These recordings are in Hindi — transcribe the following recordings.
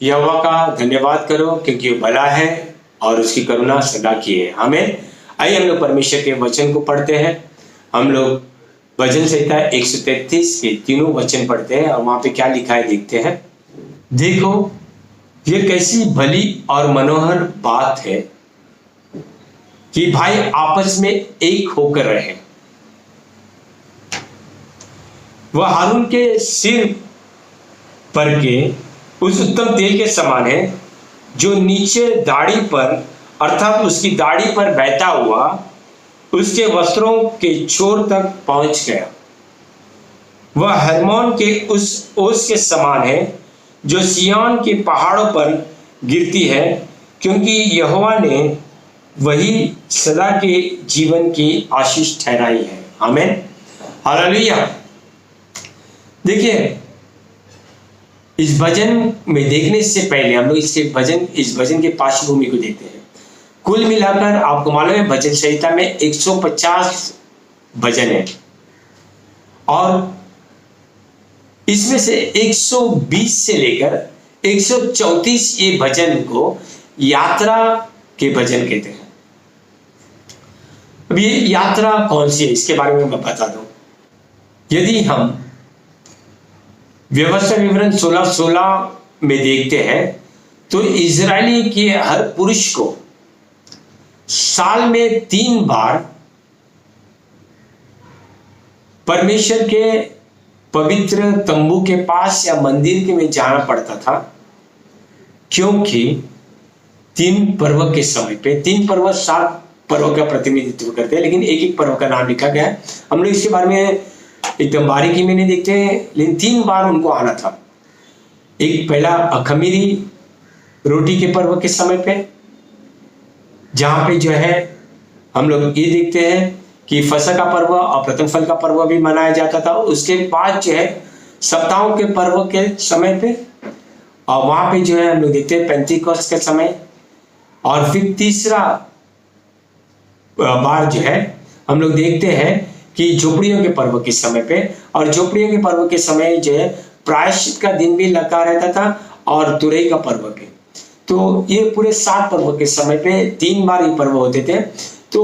यहोवा का धन्यवाद करो क्योंकि वो भला है और उसकी करुणा सदा की है। हमें आइए हम लोग परमेश्वर के वचन को पढ़ते हैं। हम लोग भजन संहिता 133 के तीनों वचन पढ़ते हैं और वहां पे क्या लिखा है देखते हैं। देखो ये कैसी भली और मनोहर बात है कि भाई आपस में एक होकर रहे। वह हारून के सिर पर के उस उत्तम तेल के समान है जो नीचे दाढ़ी पर अर्थात उसकी दाढ़ी पर बहता हुआ उसके वस्त्रों के छोर तक पहुंच गया। वह हरमोन के उस ओस के समान है जो सिय्योन के पहाड़ों पर गिरती है, क्योंकि यहोवा ने वही सदा के जीवन की आशीष ठहराई है। आमीन, हालेलुया। देखिए, इस भजन में देखने से पहले हम लोग इस भजन के पार्श्वभूमि को देखते हैं। कुल मिलाकर आपको मालूम है भजन संहिता में 150 भजन है और इसमें से 120 से लेकर 134 ये भजन को यात्रा के भजन कहते हैं। अब ये यात्रा कौन सी है इसके बारे में मैं बता दूं। यदि हम व्यवस्था विवरण 16:16 में देखते हैं तो इजरायली के हर पुरुष को साल में 3 बार परमेश्वर के पवित्र तंबू के पास या मंदिर के में जाना पड़ता था, क्योंकि 3 पर्व के समय पे 3 पर्व 7 पर्व का प्रतिनिधित्व करते हैं, लेकिन एक एक पर्व का नाम लिखा गया है। हम लोग इसके बारे में एकदम बारीकी में नहीं देखते हैं, लेकिन 3 बार उनको आना था। एक पहला अखमीरी रोटी के पर्व के समय पे, जहां पे जो है हम लोग ये देखते हैं कि फसह का पर्व और प्रथम फल का पर्व भी मनाया जाता था। उसके बाद जो है सप्ताहों के पर्व के समय पे, और वहां पे जो है हम लोग देखते हैं पेंतीकोस्त के समय, और फिर तीसरा बार जो है हम लोग देखते हैं कि झोपड़ियों के पर्व के समय पे, और झोपड़ियों के पर्व के समय जो है प्रायश्चित का दिन भी लगा रहता था और तुरई का पर्व के। तो ये पूरे 7 पर्व के समय पे 3 बार ये पर्व होते थे। तो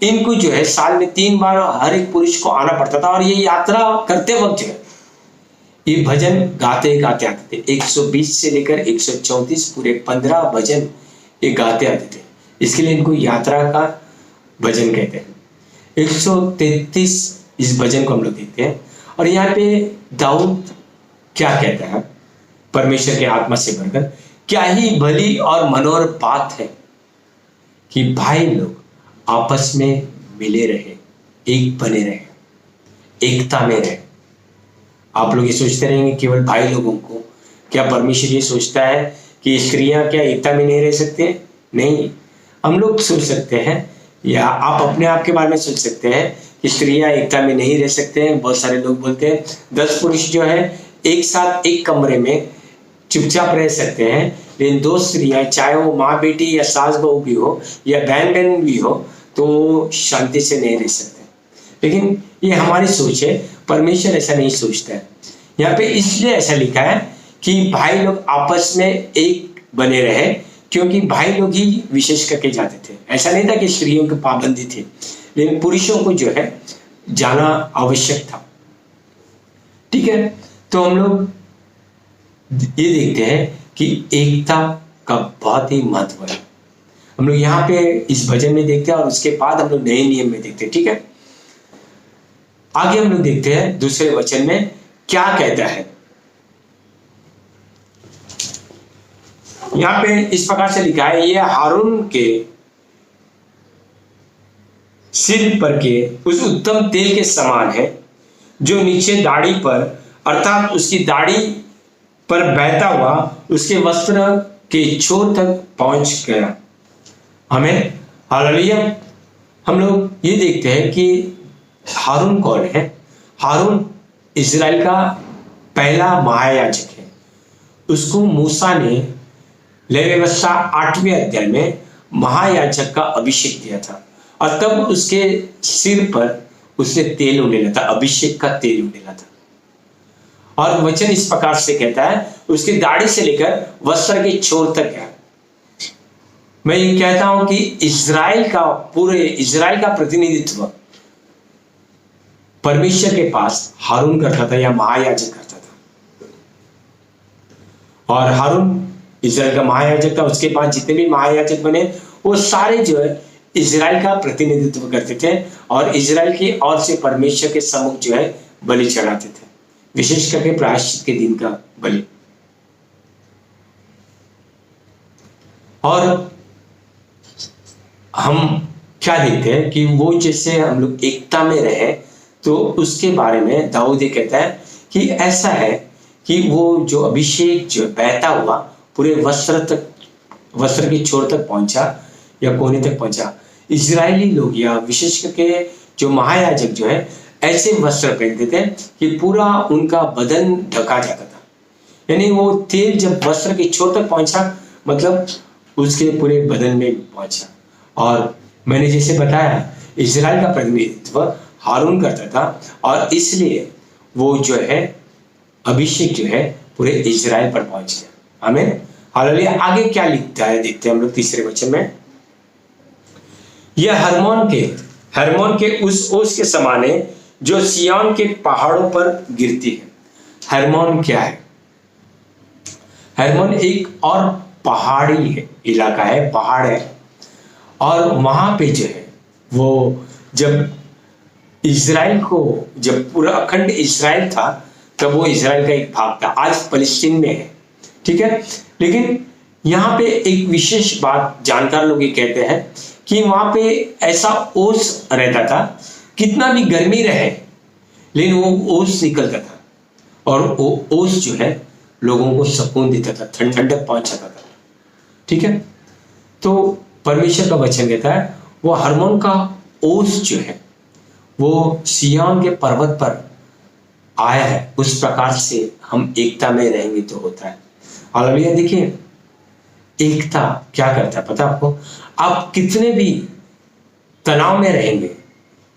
इनको जो है साल में 3 बार हर एक पुरुष को आना पड़ता था, और ये यात्रा करते वक्त जो है ये भजन गाते गाते आते थे। 120 से लेकर 134 पूरे 15 भजन ये गाते आते थे, इसके लिए इनको यात्रा का भजन कहते हैं। 133 इस भजन को हम लोग देखते हैं, और यहाँ पे दाऊद क्या कहता है परमेश्वर के आत्मा से भरकर, क्या ही भली और मनोहर बात है कि भाई लोग आपस में मिले रहे, एक बने रहे, एकता में रहे। आप लोग ये सोचते रहेंगे केवल भाई लोगों को, क्या परमेश्वर ये सोचता है कि स्त्रियां क्या एकता में नहीं रह सकते? नहीं, हम लोग सोच सकते हैं, या आप अपने आप के बारे में सोच सकते हैं कि स्त्रियां एकता में नहीं रह सकते हैं। बहुत सारे लोग बोलते हैं 10 पुरुष जो है एक साथ एक कमरे में चुपचाप रह सकते हैं, लेकिन 2 स्त्रियां, चाहे वो माँ बेटी या सास बहू भी हो या बहन बहन भी हो, तो शांति से नहीं रह सकते। लेकिन ये हमारी सोच है, परमेश्वर ऐसा नहीं सोचता है। यहाँ पे इसलिए ऐसा लिखा है कि भाई लोग आपस में एक बने रहे, क्योंकि भाई लोग ही विशेष करके जाते थे। ऐसा नहीं था कि स्त्रियों की पाबंदी थी, लेकिन पुरुषों को जो है जाना आवश्यक था। ठीक है, तो हम लोग ये देखते हैं कि एकता का बहुत ही महत्व है। हम लोग यहाँ पे इस भजन में देखते हैं, और उसके बाद हम लोग नए नियम में देखते हैं। ठीक है, आगे हम लोग देखते हैं दूसरे वचन में क्या कहता है। यहाँ पे इस प्रकार से लिखा है, ये हारून के सिर पर के उस उत्तम तेल के समान है जो नीचे दाढ़ी पर अर्थात उसकी दाढ़ी पर बहता हुआ उसके वस्त्र के छोर तक पहुंच गया। हमें हालेलुया। हम लोग ये देखते हैं कि हारून कौन है। हारून इजराइल का पहला महायाजक है। उसको मूसा ने लेवी व्यवस्था 8वें अध्याय में महायाजक का अभिषेक दिया था, और तब उसके सिर पर उसने तेल उड़ेला था, अभिषेक का तेल उड़ेला था। और वचन इस प्रकार से कहता है, उसकी दाढ़ी से लेकर वस्त्र के छोर तक है। मैं ये कहता हूं कि इज़राइल का, पूरे इज़राइल का प्रतिनिधित्व परमेश्वर के पास हारून करता था या महायाजक करता था। और हारून इज़राइल का महायाजक था। उसके बाद जितने भी महायाजक बने वो सारे जो है इज़राइल का प्रतिनिधित्व करते थे और इज़राइल की ओर से परमेश्वर के सम्मुख जो है बलि चढ़ाते थे, विशेष करके प्रायश्चित के दिन का बलि। और हम क्या देखते हैं कि वो जैसे हम लोग एकता में रहे, तो उसके बारे में दाऊद ये कहता है कि ऐसा है कि वो जो अभिषेक जो बहता हुआ पूरे वस्त्र के छोर तक पहुंचा या कोने तक पहुंचा। इजरायली लोग या विशेष करके जो महायाजक जो है ऐसे वस्त्र पहनते थे कि पूरा उनका बदन ढका जाता था। यानी वो तेल जब वस्त्र के छोर तक पहुंचा मतलब उसके पूरे बदन में पहुंचा। और मैंने जैसे बताया इजराइल का प्रतिनिधित्व हारून करता था और इसलिए वो जो है अभिषेक जो है पूरे इजराइल पर पहुंच गया। आमीन, हालेलुया। आगे क्या लिखता है देखते हैं हम लोग तीसरे वचन में। यह हरमोन के उस ओस के समान है जो सिय्योन के पहाड़ों पर गिरती है। हरमोन क्या है? हरमोन एक और पहाड़ी इलाका है, पहाड़ है। और वहां पे जो है वो जब इजराइल को, जब पूरा अखंड इजराइल था तब वो इजराइल का एक भाग था, आज फलस्तीन में है, ठीक है। लेकिन यहाँ पे एक विशेष बात जानकार लोग ये कहते हैं कि वहां पे ऐसा ओस रहता था, कितना भी गर्मी रहे लेकिन वो ओस निकलता था और वो ओस जो है लोगों को सुकून देता था, ठंडक पहुंचाता था, ठीक है। तो परमेश्वर का वचन कहता है वो हरमोन का ओस जो है वो सिय्योन के पर्वत पर आया है, उस प्रकार से हम एकता में रहेंगे तो होता है। हालेलुया। देखिए एकता क्या करता है पता आपको? आप कितने भी तनाव में रहेंगे,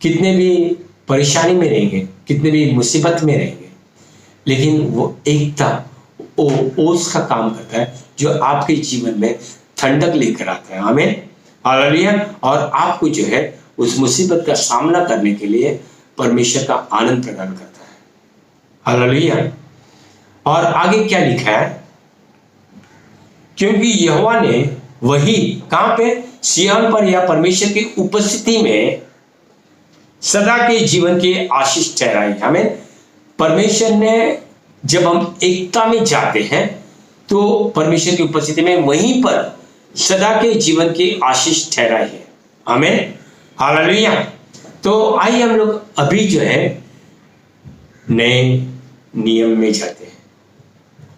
कितने भी परेशानी में रहेंगे, कितने भी मुसीबत में रहेंगे, लेकिन वो एकता ओस का काम करता है जो आपके जीवन में ठंडक लेकर आता है। आमीन, हालेलुया। और आपको जो है उस मुसीबत का सामना करने के लिए परमेश्वर का आनंद प्रदान करता है। हालेलुया। और आगे क्या लिखा है? क्योंकि यहोवा ने वही कहां पे? सिय्योन पर या परमेश्वर की उपस्थिति में सदा के जीवन के आशीष ठहराई। हमें परमेश्वर ने, जब हम एकता में जाते हैं तो परमेश्वर की उपस्थिति में वहीं पर सदा के जीवन की आशीष ठहराई है। आमीन, हालेलुया। तो आइए हम लोग अभी जो है नए नियम में जाते हैं।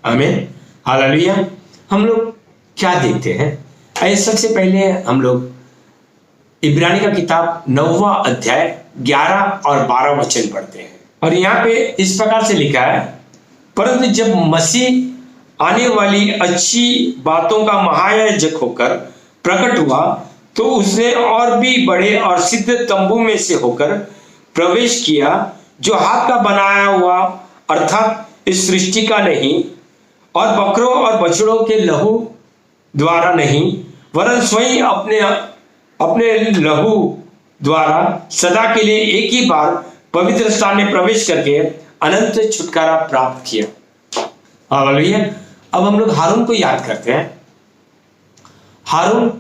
आमीन, हालेलुया। हम लोग क्या देखते हैं? आइए सबसे पहले हम लोग इब्रानी का किताब 9वां अध्याय 11 और 12 वचन पढ़ते हैं। और यहाँ पे इस प्रकार से लिखा है, परंतु जब मसीह आने वाली अच्छी बातों का महायाजक होकर प्रकट हुआ तो उसने और भी बड़े और सिद्ध तंबू में से होकर प्रवेश किया, जो हाथ का बनाया हुआ अर्थात इस सृष्टि का नहीं, और बकरों और बछड़ों के लहू द्वारा नहीं, वरन स्वयं अपने लहू द्वारा सदा के लिए एक ही बार पवित्र स्थान में प्रवेश करके अनंत छुटकारा प्राप्त किया। हालेलुया। अब हम लोग हारून को याद करते हैं। हारून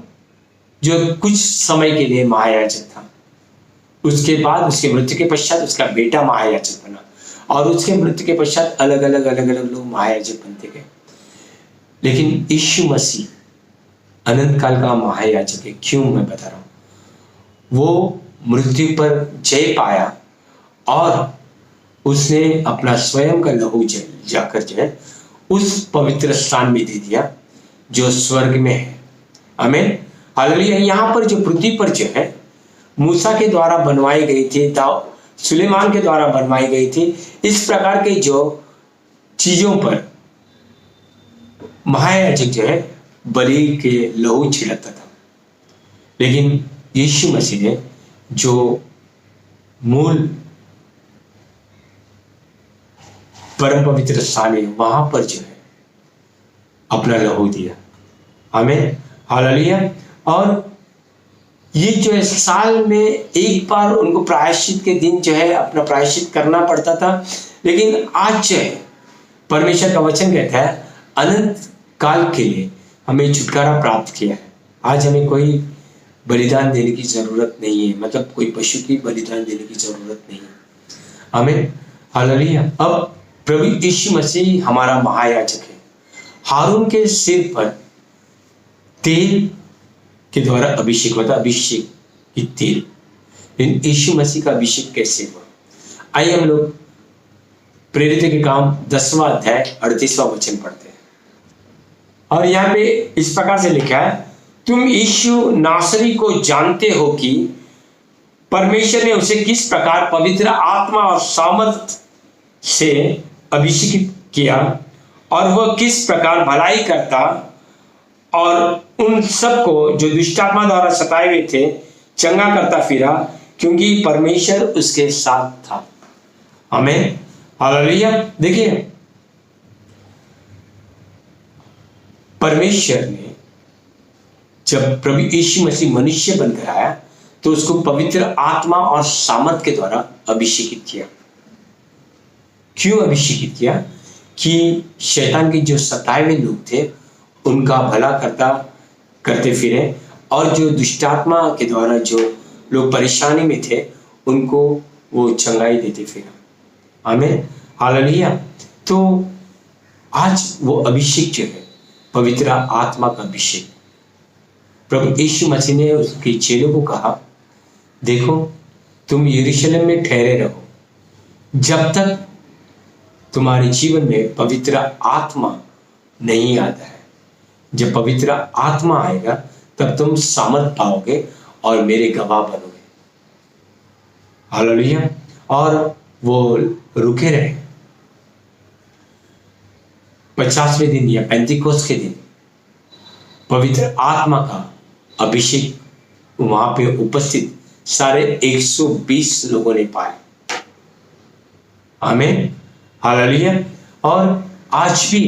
जो कुछ समय के लिए महायाजक था, उसके बाद उसके मृत्यु के पश्चात उसका बेटा महायाजक बना और उसके मृत्यु के पश्चात अलग अलग लोग महायाजक बनते गए। लेकिन यीशु मसीह अनंत काल का महायाजक है। क्यों? मैं बता रहा हूं। वो मृत्यु पर जय पाया और उसने अपना स्वयं का लहू जाकर जो है उस पवित्र स्थान में दे दिया जो स्वर्ग में है। आमीन, हालेलुया। यहाँ पर जो पृथ्वी पर जो है मूसा के द्वारा बनवाई गई थी, सुलेमान के द्वारा बनवाई गई थी, इस प्रकार के जो चीजों पर महायाजक जो है बलि के लहू छिड़कता था। लेकिन यीशु मसीह ने जो मूल परम पवित्र स्थान है वहां पर जो है अपना लहू दिया। आमीन, हालेलुया। और ये जो है साल में एक बार उनको प्रायश्चित के दिन जो है अपना प्रायश्चित करना पड़ता था, लेकिन आज जो है परमेश्वर का वचन कहता है अनंत काल के लिए हमें छुटकारा प्राप्त किया है। आज हमें कोई बलिदान देने की जरूरत नहीं है, मतलब कोई पशु की बलिदान देने की जरूरत नहीं है। आमीन, हालेलुया। अब प्रभु यीशु मसीह हमारा महायाजक है। हारून के सिर पर तेल के द्वारा अभिषेक होता, अभिषेक की तेल। लेकिन यीशु मसीह का अभिषेक कैसे हुआ? आइए हम लोग प्रेरित के काम 10वां अध्याय 38वां वचन पढ़ते हैं। और यहाँ पे इस प्रकार से लिखा है, तुम यीशु नासरी को जानते हो कि परमेश्वर ने उसे किस प्रकार पवित्र आत्मा और सामर्थ से अभिषेकित किया, और वह किस प्रकार भलाई करता और उन सबको जो दुष्टात्मा द्वारा सताए हुए थे चंगा करता फिरा, क्योंकि परमेश्वर उसके साथ था। आमीन, हालेलुया। देखिए, परमेश्वर ने जब प्रभु यीशु मसीह मनुष्य बनकर आया तो उसको पवित्र आत्मा और सामर्थ के द्वारा अभिषेकित किया। क्यों अभिषेकित किया? कि शैतान के जो सताए हुए लोग थे उनका भला करते फिरे, और जो दुष्टात्मा के द्वारा जो लोग परेशानी में थे उनको वो चंगाई देते फिरे। आमीन, हालेलुया। तो आज वो अभिषेक जो है पवित्र आत्मा का अभिषेक, प्रभु यीशु मसीह ने उसके चेलों को कहा, देखो तुम यरूशलेम में ठहरे रहो जब तक तुम्हारे जीवन में पवित्र आत्मा नहीं आता है। जब पवित्र आत्मा आएगा तब तुम सामर्थ पाओगे और मेरे गवाह बनोगे। हालेलुया। और वो रुके रहे 50वें दिन या पेंतिकोस्त के दिन पवित्र आत्मा का अभिषेक वहां पे उपस्थित सारे 120 लोगों ने पाया। आमीन, हालेलुया। और आज भी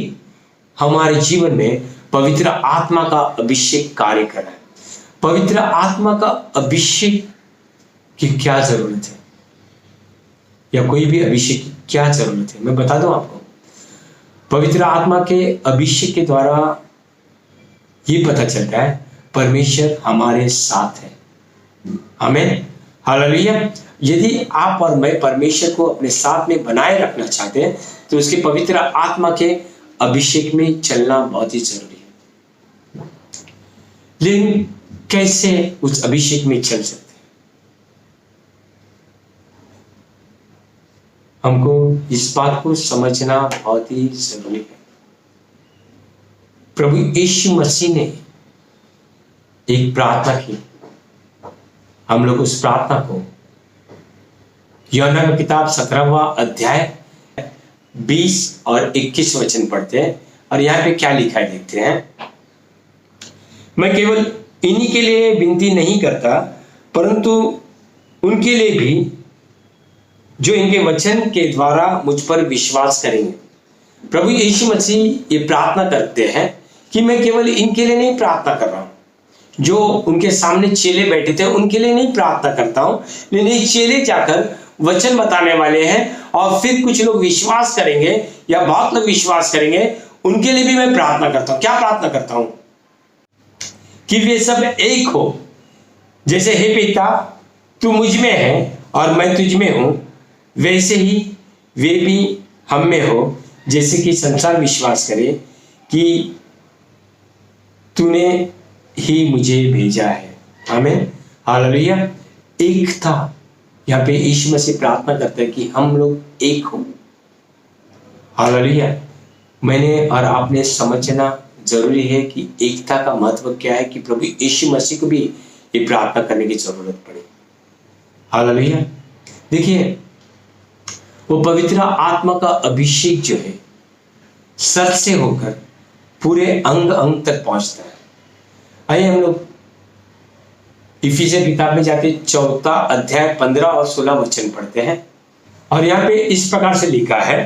हमारे जीवन में पवित्र आत्मा का अभिषेक कार्य कर रहा है। पवित्र आत्मा का अभिषेक की क्या जरूरत है, या कोई भी अभिषेक की क्या जरूरत है? मैं बता दूं आपको, पवित्र आत्मा के अभिषेक के द्वारा ये पता चलता है परमेश्वर हमारे साथ है। आमीन, हालेलुया। यदि आप और मैं परमेश्वर को अपने साथ में बनाए रखना चाहते हैं तो उसके पवित्र आत्मा के अभिषेक में चलना बहुत ही जरूरी है। लेकिन कैसे उस अभिषेक में चल सकते हैं? हमको इस बात को समझना बहुत ही जरूरी है। प्रभु यीशु मसीह ने एक प्रार्थना की। हम लोग उस प्रार्थना को यूहन्ना की किताब 17वां अध्याय 20 और 21 वचन पढ़ते हैं। और यहाँ पे क्या लिखा है देखते हैं। मैं केवल इन्हीं के लिए विनती नहीं करता, परंतु उनके लिए भी जो इनके वचन के द्वारा मुझ पर विश्वास करेंगे। प्रभु यीशु मसीह ये प्रार्थना करते हैं कि मैं केवल इनके लिए नहीं प्रार्थना कर रहा हूँ, जो उनके सामने चेले बैठे थे उनके लिए नहीं प्रार्थना करता हूँ, लेकिन ये चेले जाकर वचन बताने वाले हैं और फिर कुछ लोग विश्वास करेंगे या बहुत लोग विश्वास करेंगे, उनके लिए भी मैं प्रार्थना करता हूँ। क्या प्रार्थना करता हूँ? कि वे सब एक हो, जैसे हे पिता तू मुझ में है और मैं तुझ में हूं, वैसे ही वे भी हम में हो, जैसे कि संसार विश्वास करे कि तूने ही मुझे भेजा है। आमीन, हालेलुया। एक था, यहाँ पे यीशु मसीह प्रार्थना करते हैं कि हम लोग एक हो। हालेलुया। मैंने और आपने समझना जरूरी है कि एकता का महत्व क्या है, कि प्रभु यीशु मसीह को भी ये प्रार्थना करने की जरूरत पड़ी। हालेलुया। देखिए, वो पवित्र आत्मा का अभिषेक जो है सर से होकर पूरे अंग अंग तक पहुंचता है। आइए हम लोग इफिसियंस किताब में जाके 4 अध्याय 15 और 16 वचन पढ़ते हैं। और यहाँ पे इस प्रकार से लिखा है,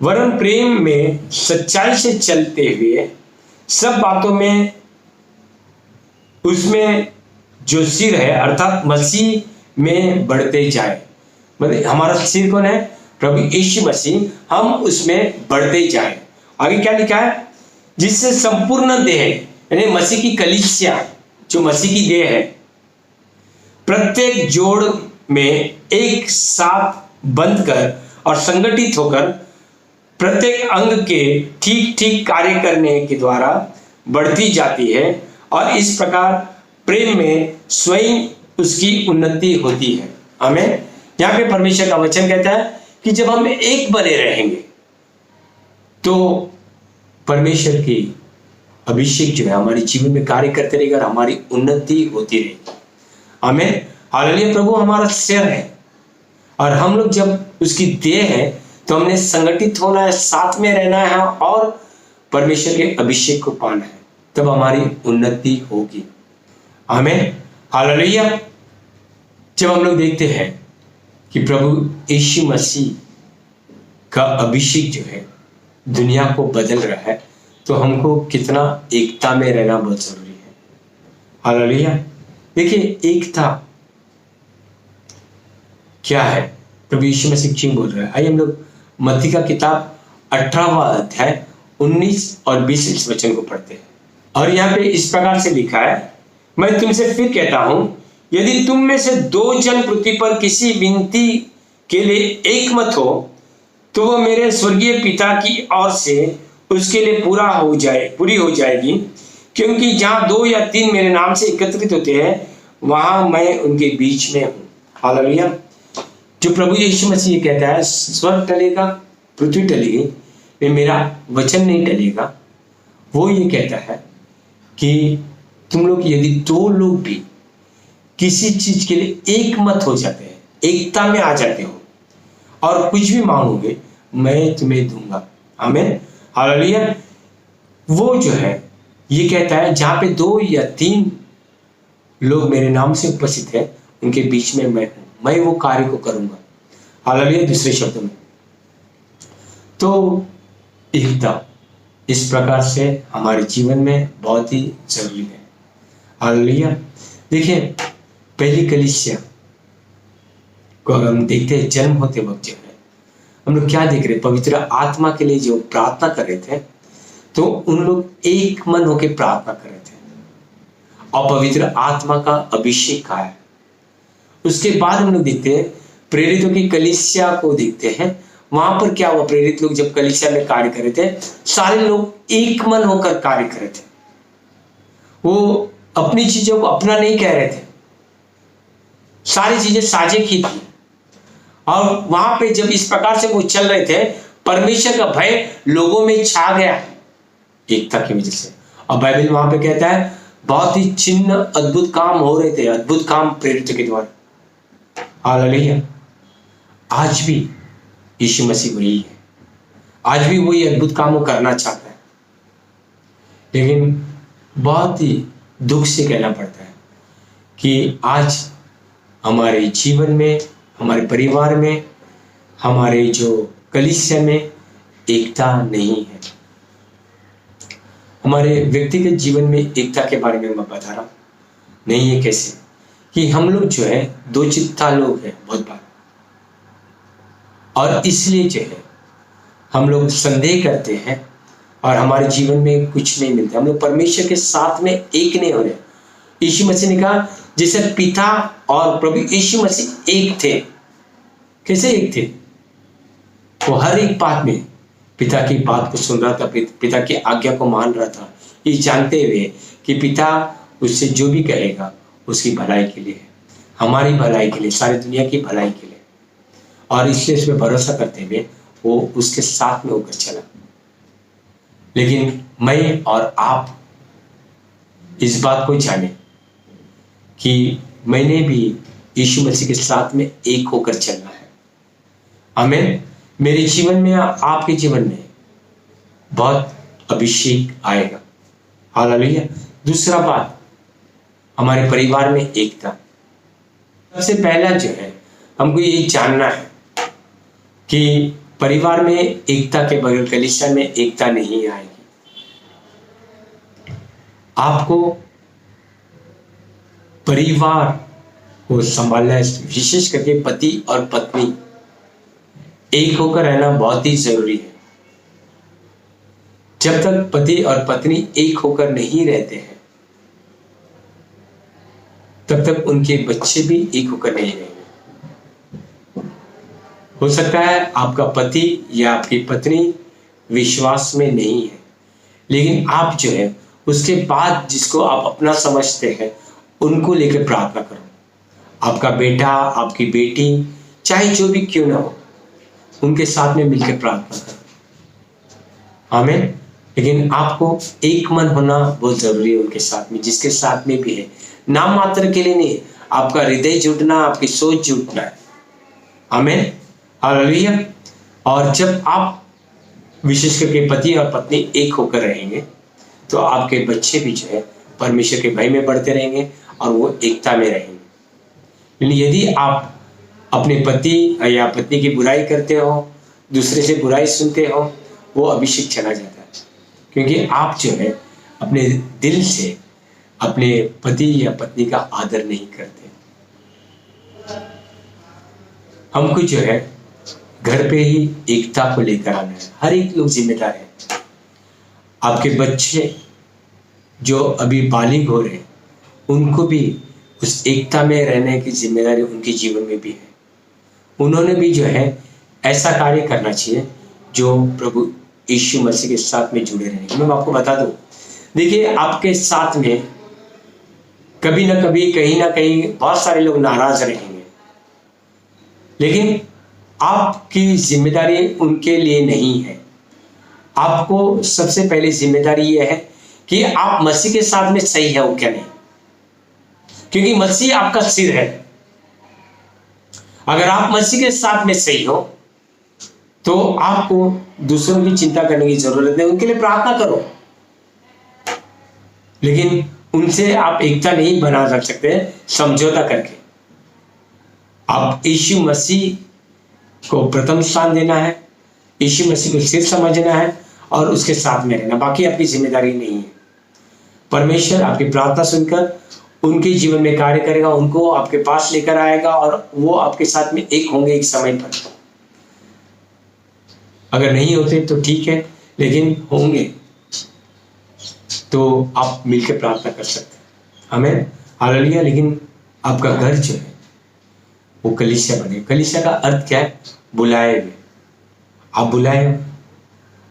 वरन प्रेम में सच्चाई से चलते हुए सब बातों में उसमें जो सिर है अर्थात मसीह में बढ़ते जाए। मतलब हमारा सिर कौन है? प्रभु यीशु मसीह। हम उसमें बढ़ते जाए। आगे क्या लिखा है? जिससे संपूर्ण देह यानी मसीह की कलीसिया जो मसीह की देह है प्रत्येक जोड़ में एक साथ बंध कर और संगठित होकर प्रत्येक अंग के ठीक ठीक कार्य करने के द्वारा बढ़ती जाती है और इस प्रकार प्रेम में स्वयं उसकी उन्नति होती है। हमें यहाँ पे परमेश्वर का वचन कहता है कि जब हम एक बने रहेंगे तो परमेश्वर की अभिषेक जो है हमारे जीवन में कार्य करते रहेगा और हमारी उन्नति होती रहेगी। हमें हालेलुया। प्रभु हमारा सिर है और हम लोग जब उसकी देह है तो हमने संगठित होना है, साथ में रहना है और परमेश्वर के अभिषेक को पाना है, तब हमारी उन्नति होगी। आमीन हालेलुया। जब हम लोग देखते हैं कि प्रभु यीशु मसीह का अभिषेक जो है दुनिया को बदल रहा है तो हमको कितना एकता में रहना बहुत जरूरी है। हालेलुया। देखिए एकता क्या है? प्रभु यीशु मसीह क्यों बोल रहा है? आइए हम लोग मत्ती का किताब 18वां अध्याय 19 और 20 वचन को पढ़ते हैं। और यहाँ पे इस प्रकार से लिखा है, मैं तुमसे फिर कहता हूं यदि तुम में से 2 जन पृथ्वी पर किसी विनती के लिए एक मत हो तो वह मेरे स्वर्गीय पिता की ओर से उसके लिए पूरी हो जाएगी। क्योंकि जहां 2 या 3 मेरे नाम से एकत्रित होते हैं वहां मैं उनके बीच में हूं। हालेलुया। जो प्रभु यीशु मसीह कहता है स्वर्ग टलेगा पृथ्वी टलेगी वे मेरा वचन नहीं टलेगा, वो ये कहता है कि तुम लोग यदि 2 लोग भी किसी चीज के लिए एक मत हो जाते हैं, एकता में आ जाते हो और कुछ भी मांगोगे मैं तुम्हें दूंगा। आमीन हालेलुया। वो जो है ये कहता है जहां पे 2 या 3 लोग मेरे नाम से उपस्थित है उनके बीच में मैं हूं, मैं वो कार्य को करूंगा। हालेलुया। दूसरे शब्दों में तो एकता इस प्रकार से हमारे जीवन में बहुत ही जरूरी है। हालेलुया। देखिए पहली कलीसिया को अगर हम देखते हैं जन्म होते वक्त जो है हम लोग क्या देख रहे, पवित्र आत्मा के लिए जो प्रार्थना कर रहे थे तो उन लोग एक मन होकर प्रार्थना कर रहे थे और पवित्र आत्मा का अभिषेक आया। उसके बाद हम लोग देखते हैं प्रेरितों की कलीसिया को देखते हैं, वहां पर क्या हुआ? प्रेरित लोग जब कलीसिया में कार्य कर रहे थे सारे लोग एक मन होकर कार्य कर रहे थे। वो अपनी चीजों को अपना नहीं कह रहे थे, सारी चीजें साझे की थी। और वहां पे जब इस प्रकार से वो चल रहे थे परमेश्वर का भय लोगों में छा गया एकता की वजह से। और बाइबल वहां पे कहता है बहुत ही चिन्ह अद्भुत काम हो रहे थे, अद्भुत काम प्रेरितों के द्वारा। हालेलुया। आज भी यीशु मसीह वही है, आज भी वही अद्भुत काम वो करना चाहता है, लेकिन बहुत ही दुख से कहना पड़ता है कि आज हमारे जीवन में, हमारे परिवार में, हमारे जो कलीसिया में एकता नहीं है। हमारे व्यक्तिगत जीवन में एकता के बारे में मैं बता रहा हूं, नहीं है कैसे कि हम लोग जो है 2 चित्ता लोग हैं बहुत बार, और इसलिए जो है हम लोग संदेह करते हैं और हमारे जीवन में कुछ नहीं मिलता। हम लोग परमेश्वर के साथ में एक नहीं हो रहे। यीशु मसीह ने कहा जैसे पिता और प्रभु यीशु मसीह एक थे। कैसे एक थे? वो हर एक बात में पिता की बात को सुन रहा था, पिता की आज्ञा को मान रहा था, ये जानते हुए कि पिता उससे जो भी कहेगा उसकी भलाई के लिए है, हमारी भलाई के लिए, सारी दुनिया की भलाई के लिए। और इसलिए उसमें भरोसा करते हुए वो उसके साथ में होकर चला। लेकिन मैं और आप इस बात को जाने कि मैंने भी यीशु मसीह के साथ में एक होकर चलना है। आमीन। मेरे जीवन में, आपके जीवन में बहुत अभिषेक आएगा। हालेलुया। दूसरा बात, हमारे परिवार में एकता। सबसे पहला जो है हमको ये जानना है कि परिवार में एकता के बगैर कलीसिया में एकता नहीं आएगी। आपको परिवार को संभालना है, विशेष करके पति और पत्नी एक होकर रहना बहुत ही जरूरी है। जब तक पति और पत्नी एक होकर नहीं रहते हैं तब तक उनके बच्चे भी एक होकर नहीं रहेंगे। हो सकता है आपका पति या आपकी पत्नी विश्वास में नहीं है, लेकिन आप जो है उसके बाद जिसको आप अपना समझते हैं उनको लेकर प्रार्थना करो। आपका बेटा, आपकी बेटी, चाहे जो भी क्यों ना हो, उनके साथ में मिलकर प्रार्थना करो। आमीन। लेकिन आपको एक मन होना बहुत जरूरी है उनके साथ में, जिसके साथ में भी है। नाम मात्र के लिए नहीं, आपका हृदय जुटना, आपकी सोच जुटना है। आमीन, हालेलुया। और जब आप विशेष करके पति और पत्नी एक होकर रहेंगे तो आपके बच्चे भी जो है परमेश्वर के भय में बढ़ते रहेंगे और वो एकता में रहेंगे। लेकिन यदि आप अपने पति या पत्नी की बुराई करते हो, दूसरे से बुराई सुनते हो, वो अभिषेक चला जाता है, क्योंकि आप जो है अपने दिल से अपने पति या पत्नी का आदर नहीं करते। हमको जो है घर पे ही एकता को लेकर आना है। हर एक लोग जिम्मेदार है। आपके बच्चे जो अभी बालिग हो रहे हैं उनको भी उस एकता में रहने की जिम्मेदारी उनके जीवन में भी है। उन्होंने भी जो है ऐसा कार्य करना चाहिए जो प्रभु यीशु मसीह के साथ में जुड़े रहने। मैं आपको बता दूं, देखिए आपके साथ में कभी ना कभी कहीं ना कहीं बहुत सारे लोग नाराज रहेंगे, लेकिन आपकी जिम्मेदारी उनके लिए नहीं है। आपको सबसे पहले जिम्मेदारी यह है कि आप मसीह के साथ में सही है क्या नहीं, क्योंकि मसीह आपका सिर है। अगर आप मसीह के साथ में सही हो तो आपको दूसरों की चिंता करने की जरूरत नहीं, उनके लिए प्रार्थना करो। लेकिन उनसे आप एकता नहीं बना रख सकते समझौता करके। आप यीशु मसीह को प्रथम स्थान देना है, यीशु मसीह को सिर समझना है और उसके साथ में रहना। बाकी आपकी जिम्मेदारी नहीं है। परमेश्वर आपकी प्रार्थना सुनकर उनके जीवन में कार्य करेगा, उनको आपके पास लेकर आएगा और वो आपके साथ में एक होंगे एक समय पर। अगर नहीं होते तो ठीक है, लेकिन होंगे तो आप मिलकर प्रार्थना कर सकते हैं। हमें हालेलुया। लेकिन आपका घर जो है वो कलीसिया बने। कलीसिया का अर्थ क्या है? बुलाए हुए। आप बुलाए हो,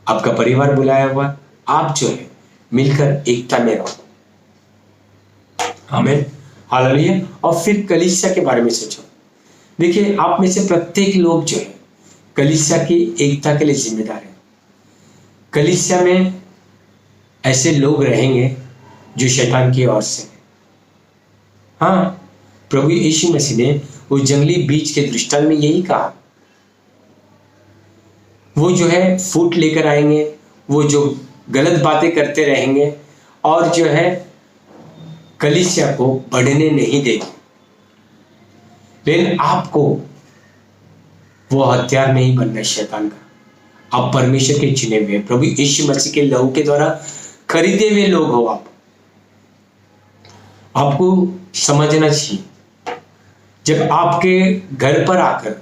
आपका परिवार बुलाया हुआ, आप जो है मिलकर एकता में रहो। आमीन, हालेलुया। और फिर कलीसिया के बारे में सोचो। देखिए आप में से प्रत्येक लोग जो है कलीसिया की एकता के लिए जिम्मेदार है। कलीसिया में ऐसे लोग रहेंगे जो शैतान की ओर से। हाँ, प्रभु यीशु मसीह ने वो जंगली बीज के दृष्टांत में यही कहा। वो जो है फूट लेकर आएंगे, वो जो गलत बातें करते रहेंगे और जो है कलीसिया को बढ़ने नहीं देंगे। लेकिन आपको वो हथियार नहीं बनना है शैतान का। आप परमेश्वर के चुने हुए, प्रभु यीशु मसीह के लहू के द्वारा खरीदे हुए लोग हो। आपको समझना चाहिए, जब आपके घर पर आकर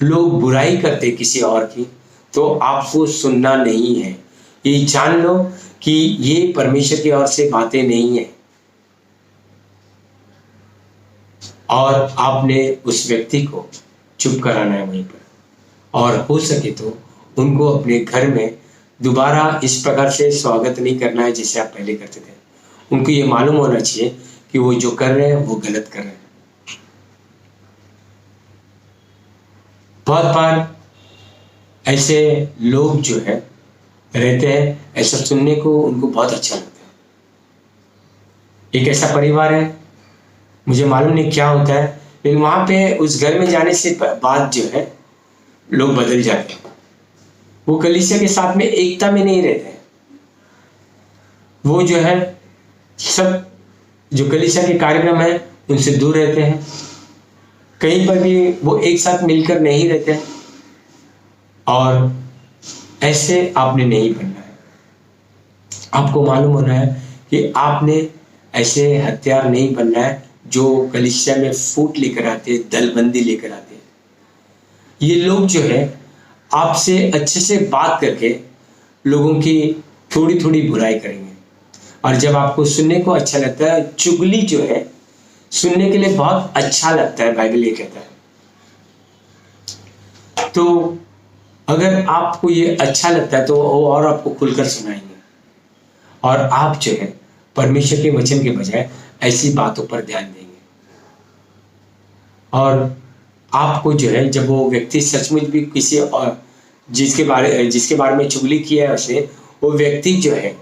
लोग बुराई करते किसी और की, तो आपको सुनना नहीं है। ये जान लो कि ये परमेश्वर की ओर से बातें नहीं है और आपने उस व्यक्ति को चुप कराना है वहीं पर। और हो सके तो उनको अपने घर में दोबारा इस प्रकार से स्वागत नहीं करना है जैसे आप पहले करते थे। उनको ये मालूम होना चाहिए कि वो जो कर रहे हैं वो गलत कर रहे हैं। बहुत बार ऐसे लोग जो है रहते हैं, ऐसा सुनने को उनको बहुत अच्छा लगता है। एक ऐसा परिवार है, मुझे मालूम नहीं क्या होता है, लेकिन वहां पे उस घर में जाने से बाद जो है लोग बदल जाते हैं। वो कलीसिया के साथ में एकता में नहीं रहते हैं। वो जो है सब जो कलीसिया के कार्यक्रम है उनसे दूर रहते हैं। कहीं पर भी वो एक साथ मिलकर नहीं रहते हैं। और ऐसे आपने नहीं बनना है। आपको मालूम होना है कि आपने ऐसे हथियार नहीं बनना है जो कलीसिया में फूट लेकर आते हैं, दलबंदी लेकर आते हैं। ये लोग जो है आपसे अच्छे से बात करके लोगों की थोड़ी थोड़ी बुराई करेंगे, और जब आपको सुनने को अच्छा लगता है, चुगली जो है सुनने के लिए बहुत अच्छा लगता है, बाइबल ये कहता है। तो अगर आपको ये अच्छा लगता है तो वो और आपको खुलकर सुनाएंगे, और आप जो है परमेश्वर के वचन के बजाय ऐसी बातों पर ध्यान देंगे। और आपको जो है जब वो व्यक्ति सचमुच भी किसी और जिसके बारे में चुगली किया है उसने, वो व्यक्ति जो है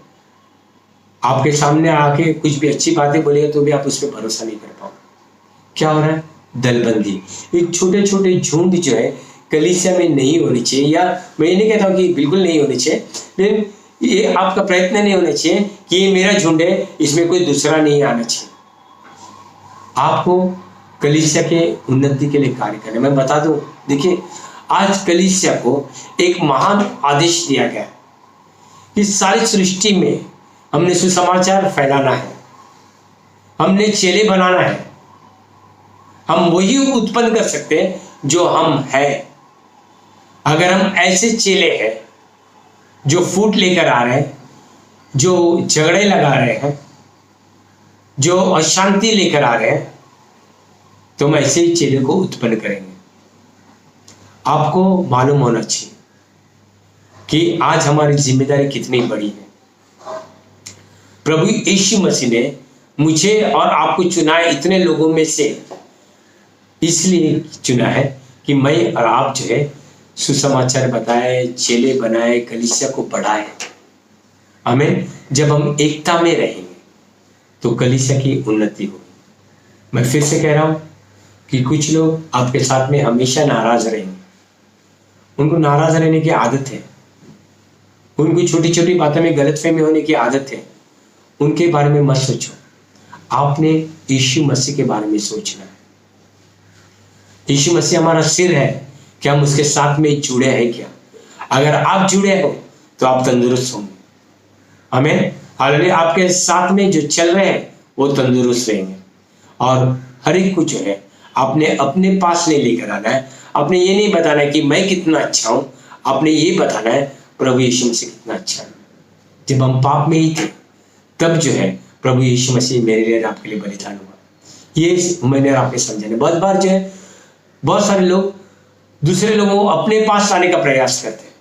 आपके सामने आके कुछ भी अच्छी बातें बोलेगा तो भी आप उस पर भरोसा नहीं कर पाओगे। क्या हो रहा है? दलबंदी। ये छोटे छोटे झुंड जो है कलीसिया में नहीं होनी चाहिए, या मैं ये नहीं कहता हूँ कि बिल्कुल नहीं होनी चाहिए, लेकिन ये आपका प्रयत्न नहीं होना चाहिए कि ये मेरा झुंड है, इसमें कोई दूसरा नहीं आना चाहिए। आपको कलीसिया के उन्नति के लिए कार्य करना। मैं बता दूं, देखिए आज कलीसिया को एक महान आदेश दिया गया है कि सारी सृष्टि में हमने सुसमाचार फैलाना है, हमने चेले बनाना है। हम वही उत्पन्न कर सकते हैं जो हम हैं। अगर हम ऐसे चेले हैं जो फूट लेकर आ रहे हैं, जो झगड़े लगा रहे हैं, जो अशांति लेकर आ रहे हैं, तो हम ऐसे ही चेले को उत्पन्न करेंगे। आपको मालूम होना चाहिए कि आज हमारी जिम्मेदारी कितनी बड़ी है। प्रभु यीशु मसीह ने मुझे और आपको चुना है इतने लोगों में से, इसलिए चुना है कि मैं और आप जो है सुसमाचार बताए, चेले बनाए, कलीसिया को बढ़ाए। आमीन। जब हम एकता में रहेंगे तो कलीसिया की उन्नति होगी। मैं फिर से कह रहा हूं कि कुछ लोग आपके साथ में हमेशा नाराज रहेंगे। उनको नाराज रहने की आदत है, उनको छोटी छोटी बातों में गलतफहमी होने की आदत है। उनके बारे में मत सोचो, आपने यीशु मसीह के बारे में सोचना है। यीशु मसीह हमारा सिर है, क्या हम उसके साथ में जुड़े हैं क्या? अगर आप जुड़े हो तो आप तंदुरुस्त होंगे। आमीन। हालेलुया। आपके साथ में जो चल रहे हैं वो तंदुरुस्त रहेंगे। और हर एक को जो है आपने अपने पास नहीं लेकर आना है। आपने ये नहीं बताना है कि मैं कितना अच्छा हूं, आपने ये बताना है प्रभु यीशु मसीह कितना अच्छा है। जब हम पाप में ही थे तब जो है प्रभु यीशु मसीह मेरे लिए आपके लिए बलिदान हुआ। ये मैंने आपने समझाने। बहुत बार जो है बहुत सारे लोग दूसरे लोगों को अपने पास लाने का प्रयास करते हैं,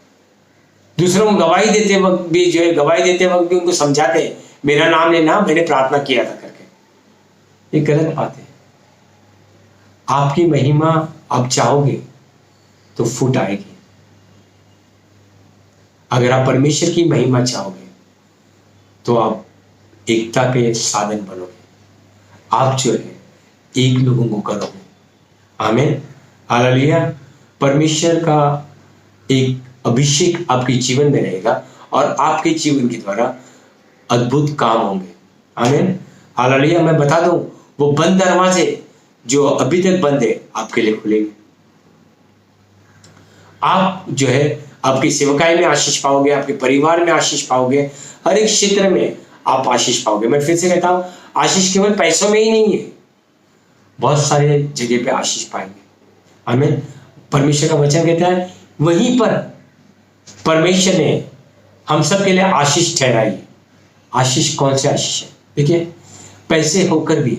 दूसरों को गवाही देते वक्त भी जो है गवाही देते वक्त भी उनको समझाते हैं मेरा नाम लेना, मैंने प्रार्थना किया था करके। ये गलत बात है। आपकी महिमा आप चाहोगे तो फूट आएगी। अगर आप परमेश्वर की महिमा चाहोगे तो आप एकता के साधन बनोगे। आप जो है एक लोगों को करोगे। आमीन। हालेलुया। परमेश्वर का एक अभिषेक आपके जीवन में रहेगा और आपके जीवन के द्वारा अद्भुत काम होंगे। आमीन। हालेलुया। मैं बता दूं, वो बंद दरवाजे जो अभी तक बंद है आपके लिए खुलेंगे। आप जो है आपकी सेवकाई में आशीष पाओगे, आपके परिवार में आशीष पाओगे, हर एक क्षेत्र में आप आशीष पाओगे। मैं फिर से कहता हूं, आशीष केवल पैसों में ही नहीं है, बहुत सारे जगह पे आशीष पाएंगे। आमीन। परमेश्वर का वचन कहता है वहीं पर परमेश्वर ने हम सब के लिए आशीष ठहराई। आशीष कौन से आशीष है? देखिए, पैसे होकर भी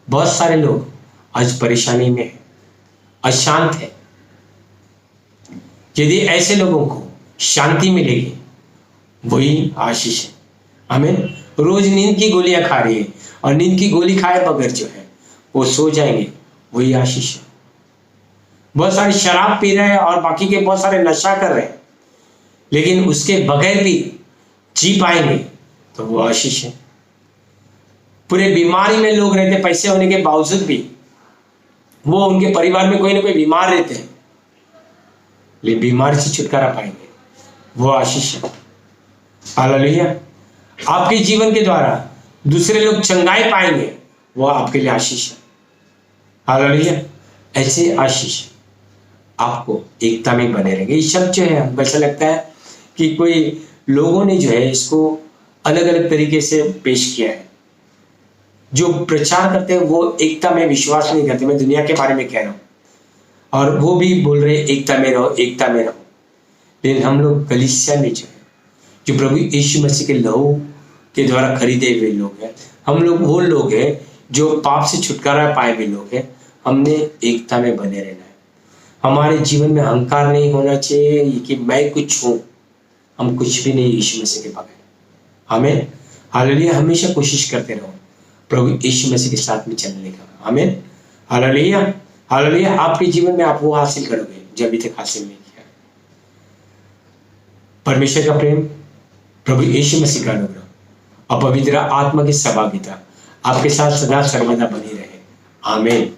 बहुत सारे लोग आज परेशानी में है, अशांत है। यदि ऐसे लोगों को शांति मिलेगी वही आशीष है। आमीन। रोज नींद की गोलियां खा रही है और नींद की गोली खाए बगैर जो है वो सो जाएंगे, वही आशीष है। बहुत सारे शराब पी रहे हैं और बाकी के बहुत सारे नशा कर रहे हैं, लेकिन उसके बगैर भी जी पाएंगे तो वो आशीष है। पूरे बीमारी में लोग रहते, पैसे होने के बावजूद भी वो उनके परिवार में कोई ना कोई बीमार रहते हैं, लेकिन बीमारी से छुटकारा पाएंगे, वो आशीष है। हालेलुया। आपके जीवन के द्वारा दूसरे लोग चंगाई पाएंगे, वो आपके लिए आशीष है। हालेलुया। ऐसे आशीष आपको एकता में बने रहेंगे। ये शब्द जो है हमको ऐसा लगता है कि कोई लोगों ने जो है इसको अलग अलग तरीके से पेश किया है। जो प्रचार करते हैं वो एकता में विश्वास नहीं करते, मैं दुनिया के बारे में कह रहा हूँ, और वो भी बोल रहे एकता में रहो, एकता में रहो। लेकिन हम लोग कलीसिया में जो प्रभु यीशु मसीह के लहू के द्वारा खरीदे हुए लोग हैं, हम लोग वो लोग हैं जो पाप से छुटकारा पाए हुए लोग हैं। हमने एकता में बने रहना है। हमारे जीवन में अहंकार नहीं होना चाहिए कि मैं कुछ हूं। हम कुछ भी नहीं यीशु मसीह के बगैर। हमें हालेलुया हमेशा कोशिश करते रहो प्रभु यीशु मसीह के साथ में चलने का। आमीन, हालेलुया हालेलुया। आपके जीवन में आप वो हासिल करोगे जो अभी तक हासिल नहीं किया। परमेश्वर का प्रेम, प्रभु यीशु मसीह का अनुग्रह और पवित्र आत्मा की सहभागिता आपके साथ सदा सर्वदा बनी रहे। आमीन।